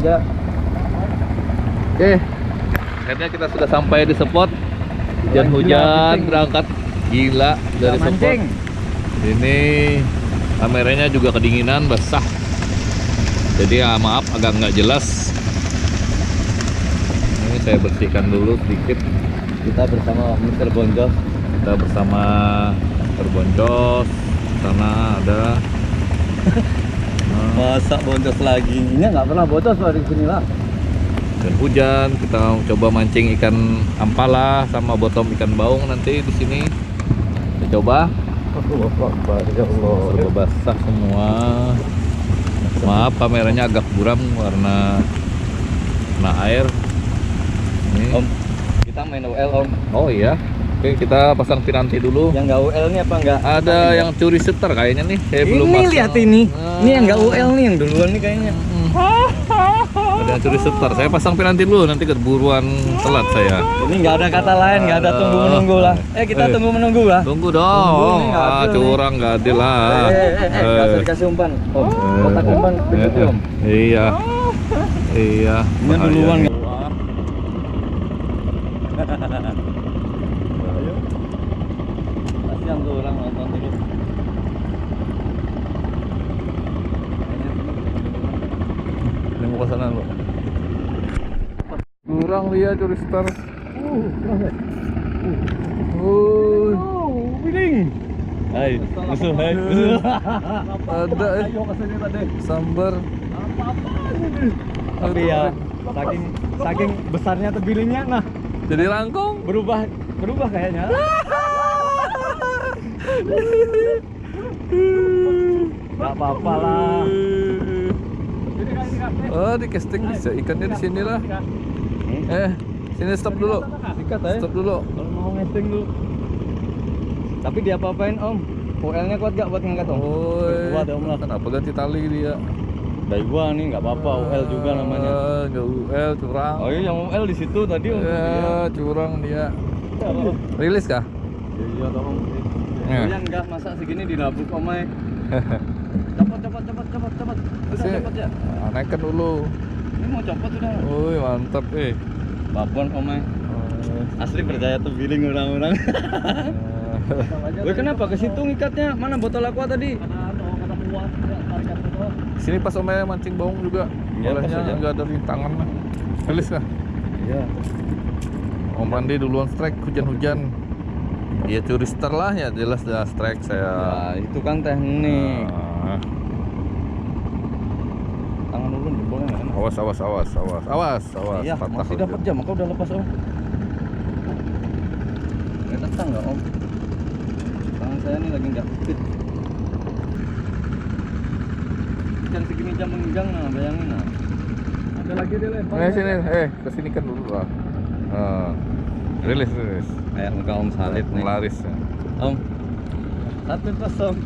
Ya. Oke, akhirnya kita sudah sampai di spot. Hujan-hujan berangkat gila dari spot. Ini kameranya juga kedinginan, basah. Jadi ya maaf agak nggak jelas. Ini saya bersihkan dulu sedikit. Kita bersama Mr. Bonjos. Kita bersama Mr. Bonjos. Sana ada. Masa bonjos lagi? Ini nggak pernah bonjos loh di sini lah. Dan hujan, kita coba mancing ikan ampala sama bottom ikan baung nanti di sini. Kita coba. Ya Allah. Serba basah semua. Maaf kameranya agak buram karena kena air. Ini. Om, kita main UL Om. Oh iya. Oke, kita pasang piranti dulu. Yang nggak UL nih apa nggak? Ada yang curi setter kayaknya nih. Saya belum Ini pasang. lihat ini. Ini yang nggak UL nih, yang duluan nih kayaknya. Ada yang curi setter. Saya pasang piranti dulu, nanti keburuan telat saya. Ini nggak ada kata lain, nggak ada tunggu menunggu lah. Kita tunggu menunggu lah. Tunggu dong. Tunggu nih, nggak adil nih. Curang nggak adil lah. Nggak usah dikasih umpan. Om, kotak umpan begitu Om. Iya. Iya. Ini duluan nggak? Kasihan tuh orang nonton dulu. Ini mau ke sana lo. Kurang dia curi setter. Winning. Hai, musuh, hai, musuh. Ada Ayo kesini tadi. sambar. Tapi ya, saking besarnya terbilingnya, nah Jadi rangkong. berubah kayaknya. Gak apa-apa lah. Oh, di casting bisa ikannya di sini lah. Sini stop dulu. Sikat ya. Stop dulu. Kalau mau ngesting dulu. Tapi dia apa-apain Om? UL-nya kuat gak buat ngangkat Om? Oh, Kuat Om lah. kenapa ganti tali dia? Dari gua nih nggak apa-apa, UL juga namanya. Nggak UL, curang. Oh iya, yang UL di situ tadi Om. Ya, curang dia. Rilis kah? Iya dong. Ya. Yang enggak masa segini dilabuk Omai. Cepet. Udah cepet ya. Naikkan dulu. Ini mau copot sudah. Wih, mantap Babon Omai. Asli percaya tuh feeling orang-orang. Woi, kenapa ke situ ngikatnya? Mana botol aqua tadi? Kata puas, tarikan botol. Sini pas omnya mancing baung juga. Ya, pas Bolehnya aja. nggak ada rintangan lah. Rilis kah? Iya. Om Andi duluan strike hujan-hujan. Dia curi setter lah ya, jelas dah strike saya. Ya, itu kan teknik. Nah, Tangan ulun boleh nggak? awas. Iya, Patah masih lagi. dapat jam, maka udah lepas Om. Nggak datang nggak Om? Tangan saya ini lagi nggak fit. Ikan segini jam menggang, nah bayangin nah. Ada lagi dia lempar. Sini, kesini kan dulu lah. Rilis. Kayak muka Om Salib nih. Laris ya. Om, 1-0.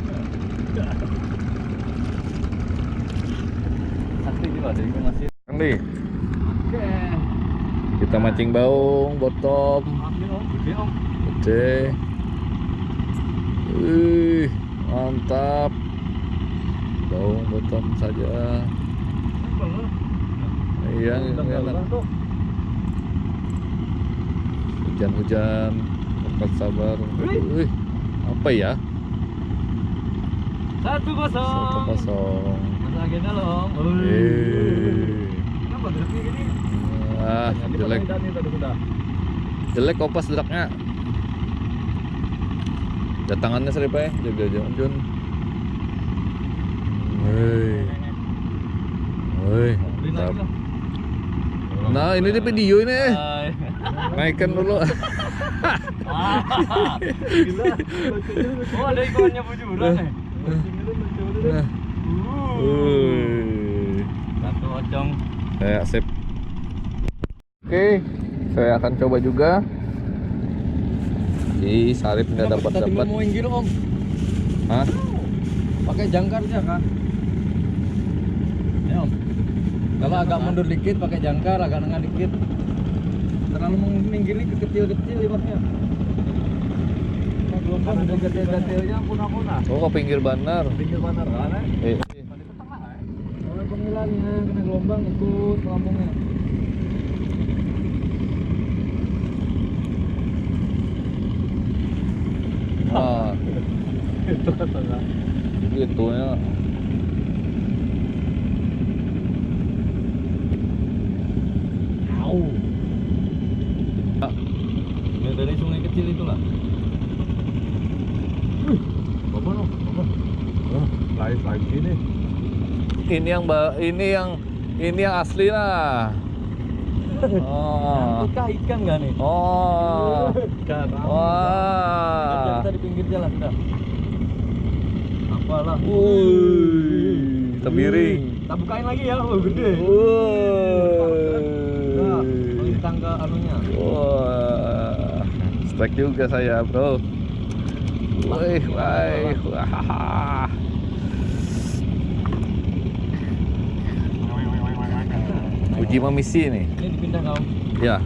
Sakti juga ada itu masih. Andi, Oke. kita mancing baung, bottom, Ambil Om, gede Om. gede. Wih, mantap. Baung, bottom saja. Iya, enak. Hujan-hujan, cepat sabar. Wih, apa ya? 1-0. 1-0. Masa agenda loh Om. Kenapa derapnya gini? Jelek. Jelek kopas deraknya. Datangannya serip ya, jaga Jun. Woi. Mantap. Nah, ini di video ini. Naikkan dulu. Gila. Oh, ada ikonnya bujuran nih. Satu ocong. Saya sip. Oke, saya akan coba juga. Sarip nggak dapat. Mau inggil Om. Hah? Pakai jangkarnya kan? Ya Om. Kalau agak mundur dikit pakai jangkar, agak nengah dikit. Terlalu menginggil ini kecil-kecil liwatnya. Gelombang ada detail-detailnya punah-punah. Oh, ke pinggir bandar. Pinggir bandar kan? Eh, Di tengah. Oleh pengilangnya kena gelombang. bang, ikut pelampungnya. Nah, Itu tengah. gitu ya. Au. Ya dari sungai kecil itulah. Babon, babon. Lain sini. Ini yang asli lah. Oh. Ikan ikan nggak nih? Oh. Ikan. Wah. Kita di pinggir jalan dah. Apalah. Wuih, termiring. Kita bukain lagi ya, oh gede. Nah, melintang ke anunya. Wah. Strike juga saya, bro. Wih, wih, wah. Uji misi nih. Ini dipindah kau. Ya.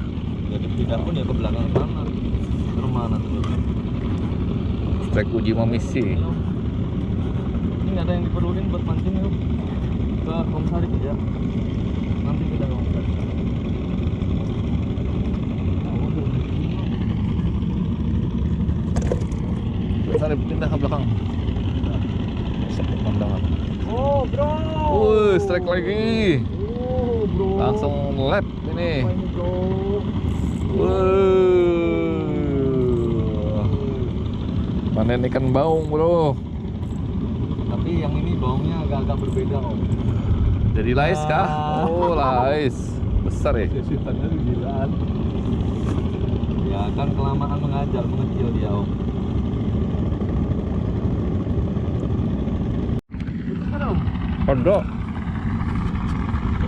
Ya dipindah pun ya ke belakang sana. Ke mana terus? Strike uji misi. Ini nggak ada yang diperluin buat mancing yuk. Ke Komsari aja. Nanti kita ke Komsari. Sana pindah ke belakang. Pemandangan. Oh bro. Wih, strike lagi. Oh bro. Langsung lap ini. Apa ini bro? Wih. Panen ikan baung, bro. Tapi yang ini baunya agak-agak berbeda om. Jadi lais kah? Oh, lais. Besar ya? Sitannya gilaan. Ya kan kelamaan mengajar, mengecil dia om. Kodok.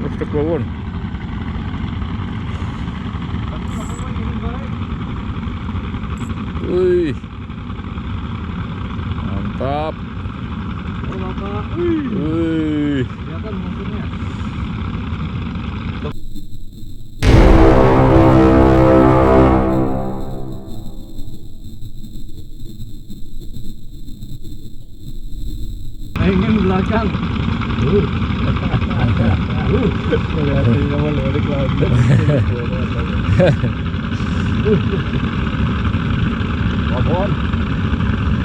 Ustek bawon. Wih. Mantap. Oh bapak. Wih. Kelihatan maksudnya. Pengen belakang. Kelihatan kamu lirik lagi. Babon.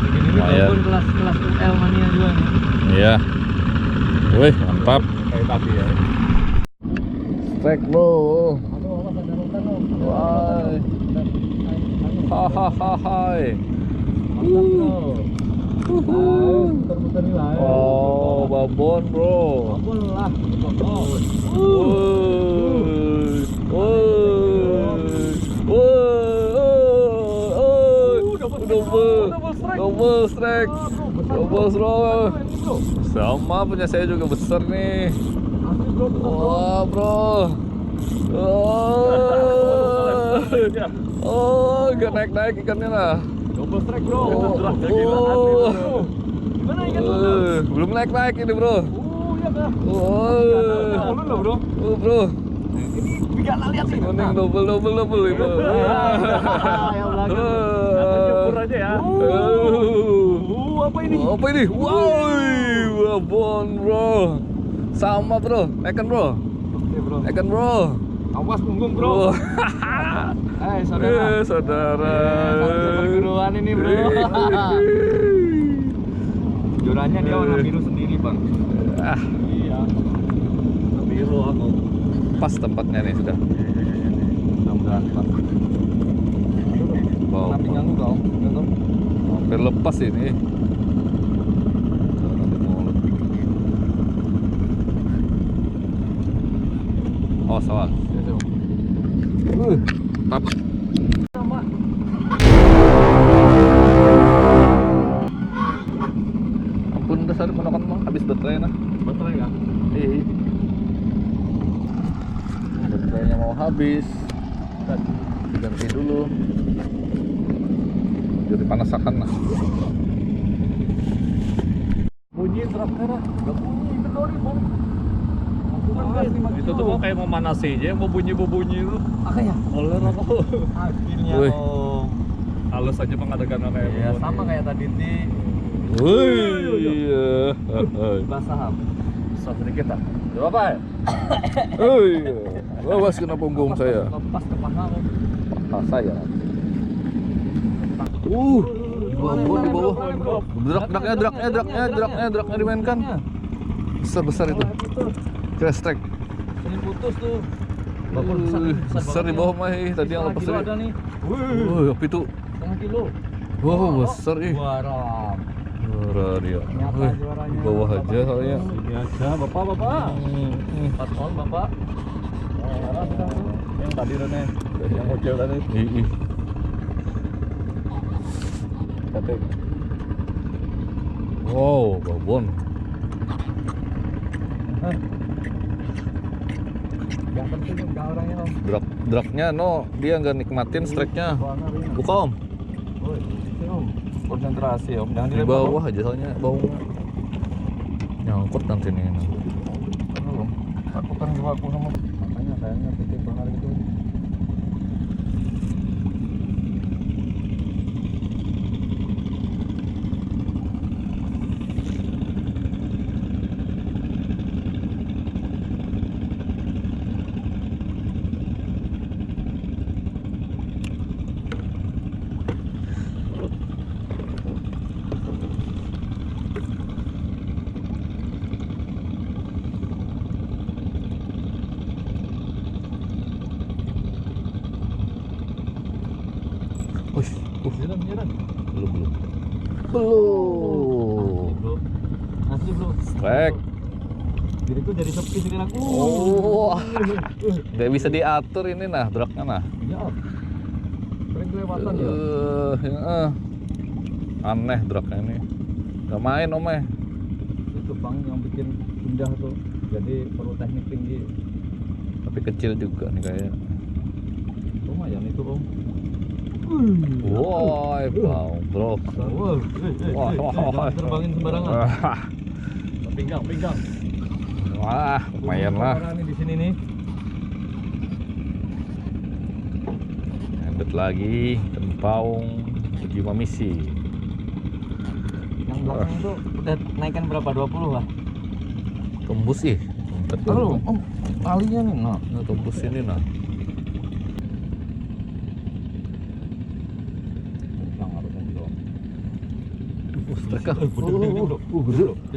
Ini Lumayan. babon kelas UL mania juga nih. Iya. Wih, mantap. Kayak tadi ya. Strike, bro. Aduh, awas ada rotan om. Wah. Hahaha. Mantap bro. Putar-putar nih lah. Oh, babon, bro. Babon lah. Babon. Woi, woi, double strike, double strike. Sama punya saya juga besar nih. Wah, bro. Oh, gak naik ikannya lah. Double strike bro. Gimana ikan lu? Belum naik ini, bro. Oh iya kah? Oh, Lo bro. bro. Ini bikin lihat sih. Kuning double itu. Yang belakang. Cukur aja ya. Apa ini? Apa ini? Wow, babon, bro. Sama, bro. Ikan, bro. Oke bro. Ikan, bro. Awas punggung bro. Saudara. Saudara. Perguruan ini bro. Jorannya dia warna biru sendiri bang. Ah, Iya. Warna biru aku. pas tempatnya nih sudah. Mudah-mudahan pak. Wow, Kena pinggang lu kau. hampir lepas ini. Oh, salah. Tap. Sama. Ampun, dasar menekan mah habis baterai nah. Baterai nggak? Iya. Baterainya mau habis. Ganti dulu. Jadi panasakan lah. Bunyi terap merah. Gak bunyi kendori bang. Itu tuh mau kayak mau manas aja, mau bunyi itu. Makanya. Oleh aku. Akhirnya Wih. om. Halus aja mengadakan kayak Iya sama kayak tadi di Wih, iya. basah ham. Susah sedikit lah. Berapa ya? Awas kena punggung saya. Lepas ke paha om. Paha saya. Di bawah. Draknya dimainkan. Besar itu. Crash track. Ini putus tuh. Babon Besar di bawah mah tadi yang lepas kilo tadi. ada nih. Apa itu? Setengah kilo. Wow, besar ih. Juara. Juara dia. Nyata juaranya. Di bawah aja soalnya. Sini aja, Bapak. 4 on, Bapak. Yang tadi Rene, yang kecil tadi. Ih. Ketik. Wow, babon. Yang penting enggak orangnya om. Draknya dia nggak nikmatin strike-nya. Buka om. Woi, sini om. Konsentrasi om, jangan Di bawah aja soalnya bawah. Nyangkut nanti nih. Om. Aku kan juga aku sama. Makanya kayaknya titik banget itu. Jalan. Belum. Asli bro. Strike. Diriku jadi sepi sekarang. Nggak bisa diatur ini nah, draknya nah. Ya om. Sering kelewatan ya. Aneh draknya ini. Nggak main om Itu bang yang bikin indah tuh. Jadi perlu teknik tinggi. Tapi kecil juga nih kayaknya. Lumayan itu om. Woi, bro. Jangan terbangin sembarangan. Pinggang. Wah, lumayan lah. Orang nih di sini nih. Lanjut lagi, tempaung uji misi. Yang belakang itu udah naikkan berapa? 20 lah. Tembus sih. Tahu om, alinya nih. Nah, Tembus ini nah. Mereka gede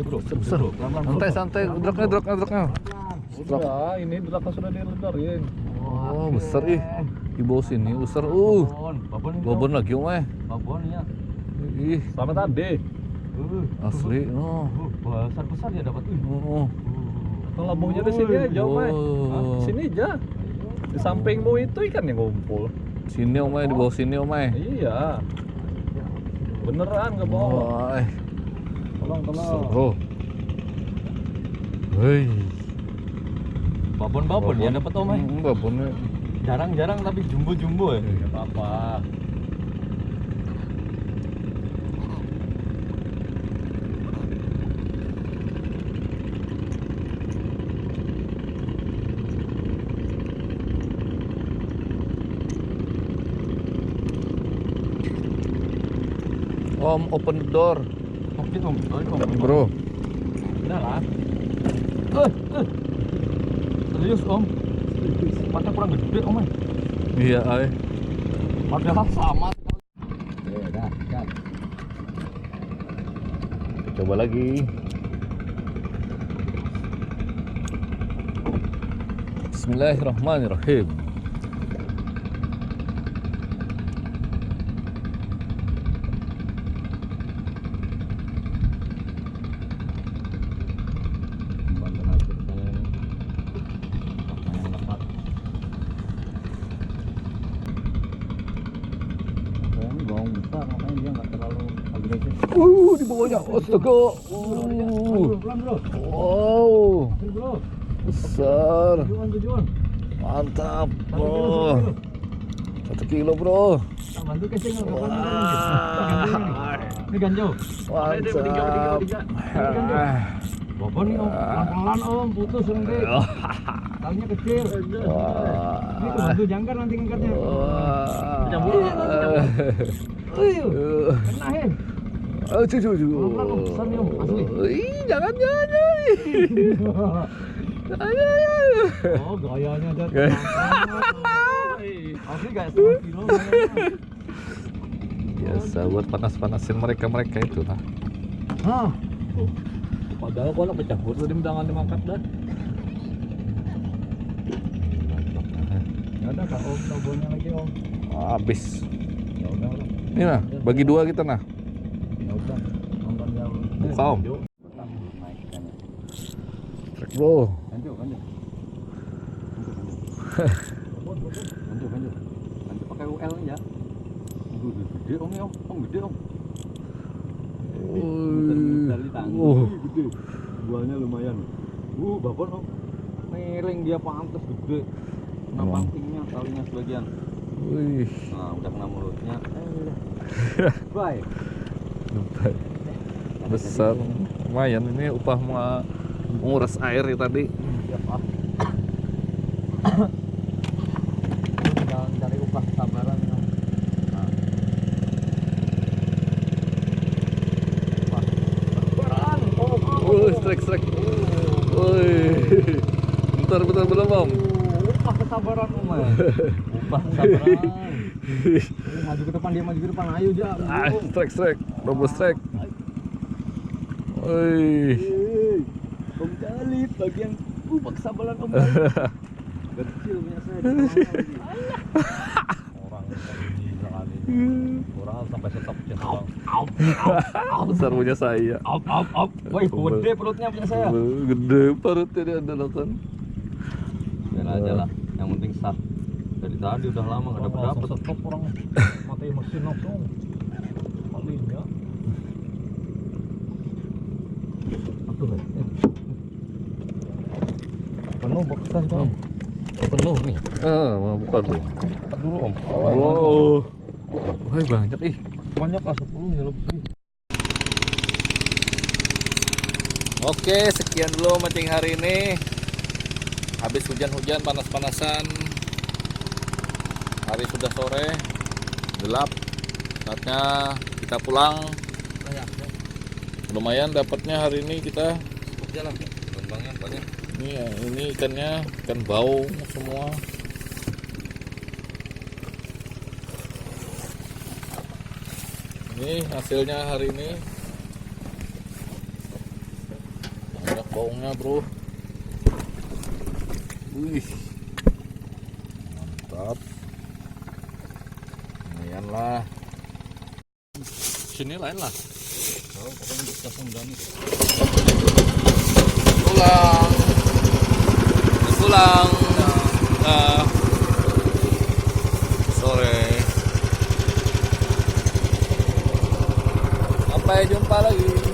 bro. besar. Santai, draknya. Udah, ini belakang sudah diledarin. Oh, besar ih. Di bawah sini besar. Babon lagi om Babon ya. Ih, Sama tadi. asli. Besar ya dapat. Oh. Lambungnya di sini aja, om. Sini aja. Di sampingmu itu ikan yang ngumpul. Sini om di bawah sini om Iya. Beneran nggak bohong. Wah, Tolong. seru. Hei. Babon ya dapat om. Babonnya. Jarang tapi jumbo ya. Nggak apa-apa. Om, open the door. Oke om. Bro. Udah lah. Serius om. Mata kurang gede om. Iya, Padahal sama. Coba lagi. Bismillahirrahmanirrahim. Di bawahnya, astaga. Wow, besar, mantap. Oh, 1 kilo bro. Bantu casing. Wah, Ini ganjau. mantap. Babon nih om, pelan-pelan om, putus nanti. Talinya kecil. Wah. Ini tuh bantu jangkar nanti ngangkatnya. Wah. Kena he. Cucu. Pelan-pelan om, besar nih om, asli. Ih, jangan. Oh, gayanya ada. Asli kayak 1 kilo. Biasa buat panas-panasin mereka itu lah. Hah. Padahal kok pecah bur tadi tangan dimangkat dah. Ya udah Kak Om, tobolnya lagi Om. Habis. Ya udah lah. Ini nah, bagi 2 kita nah. Ya udah. Nonton yang Buka Om. Trek bro. Lanjut. Lanjut pakai UL ya. Gede Om ya, Om gede Om. Dari tanggung gede. Buahnya lumayan. Babon Om. Miring dia pantas gede. Kena pancingnya, talinya sebagian. Wih. Nah, udah kena mulutnya. Bye. Besar. Lumayan ini upah menguras air ya tadi. ya Pak. Jangan cari upah sabaran. Strike. Woi. Bentar belum Om. Upah kesabaran Om. Upah kesabaran. Maju ke depan, dia maju ke depan. Ayo Jam. Strike. Double strike. Woi. Om Jalip bagian upah kesabaran Om. Kecil punya saya. Orang sampai stop ya. Besar punya saya. Woi, gede perutnya punya saya. Gede perutnya dia ada kan. Biar aja lah, yang penting sah. Dari tadi udah lama nggak dapet. Stop orang mati mesin langsung. Palingnya. Aduh. Penuh boxan Om. Penuh nih. Mau buka dulu. Buka dulu Om. Wow. Wah, banyak ih. Banyak lah 10 ya lebih. Oke, sekian dulu mancing hari ini. Habis hujan-hujan, panas-panasan. Hari sudah sore, gelap. Saatnya kita pulang. Lumayan dapatnya hari ini kita. Jalan, kembangnya banyak. Ini ikannya ikan bau semua. Ini hasilnya hari ini. Banyak baungnya bro. Wih, mantap. Lumayan lah. Sini lain lah. Oh, pokoknya bisa sumdani. Pulang. Nah, sore. Sampai jumpa lagi.